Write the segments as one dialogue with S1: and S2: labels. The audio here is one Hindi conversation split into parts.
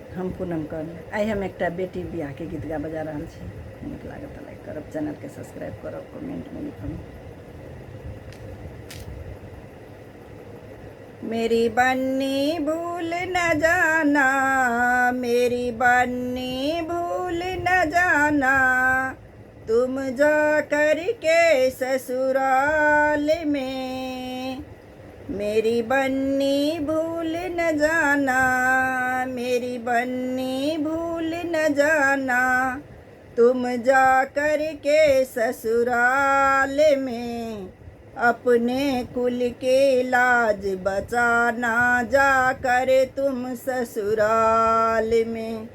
S1: हम पूनम कर आई हम एक बेटी बियाह के गीत गा बजा रहा छे। नीक लागत लाइक करब, चैनल के सब्सक्राइब करब, कमेंट में लिखब। मेरी बन्नी भूल न जाना, मेरी बन्नी भूल न जाना, तुम जा कर के ससुराल में। मेरी बन्नी भूल न जाना, मेरी बन्नी भूल न जाना, तुम जा कर के ससुराल में। अपने कुल के लाज बचाना, जा कर तुम ससुराल में।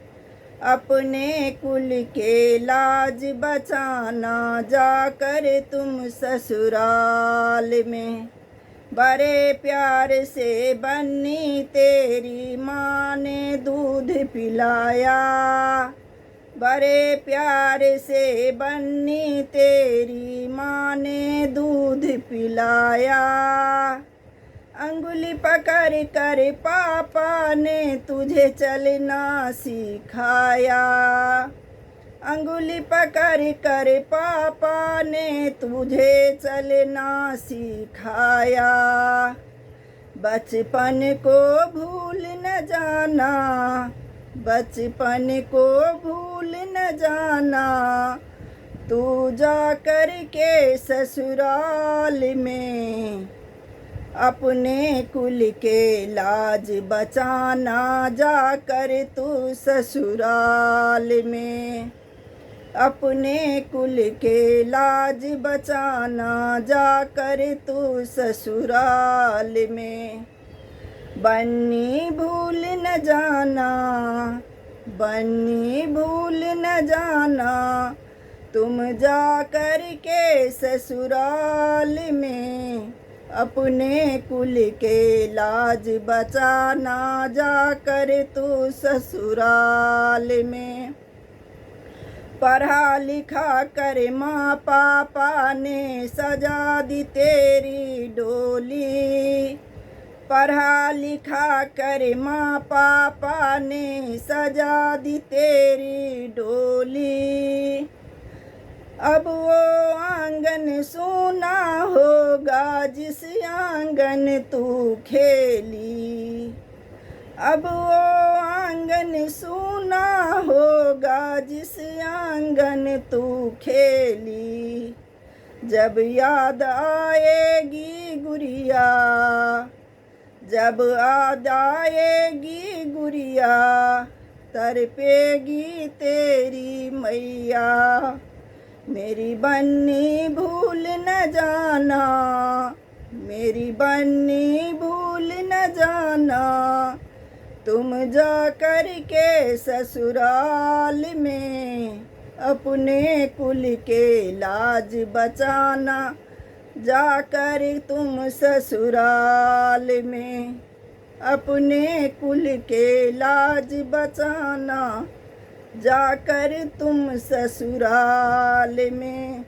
S1: अपने कुल के लाज बचाना, जा कर तुम ससुराल में। बड़े प्यार से बन्नी तेरी माँ ने दूध पिलाया, बड़े प्यार से बन्नी तेरी माँ ने दूध पिलाया। अंगुली पकड़ कर पापा ने तुझे चलना सिखाया, अंगुली पकड़ कर पापा ने तुझे चलना सिखाया। बचपन को भूल न जाना, बचपन को भूल न जाना, तू जा कर के ससुराल में। अपने कुल के लाज बचाना, जा कर तू ससुराल में। अपने कुल के लाज बचाना, जा कर तू ससुराल में। बन्नी भूल न जाना, बन्नी भूल न जाना, तुम जा कर के ससुराल में। अपने कुल के लाज बचाना, जा कर तू ससुराल में। पढ़ा लिखा कर माँ पापा ने सजा दी तेरी डोली, पढ़ा लिखा कर माँ पापा ने सजा दी तेरी डोली। अब वो आंगन सूना होगा जिस आंगन तू खेली, अब वो आंगन सूना होगा जिस आंगन तू खेली। जब याद आएगी गुड़िया, जब याद आएगी गुड़िया, तड़पेगी तेरी मैया। मेरी बन्नी भूल न जाना, मेरी बन्नी भूल न जाना, तुम जा कर के ससुराल में। अपने कुल के लाज बचाना, जा कर तुम ससुराल में। अपने कुल के लाज बचाना, जा कर तुम ससुराल में।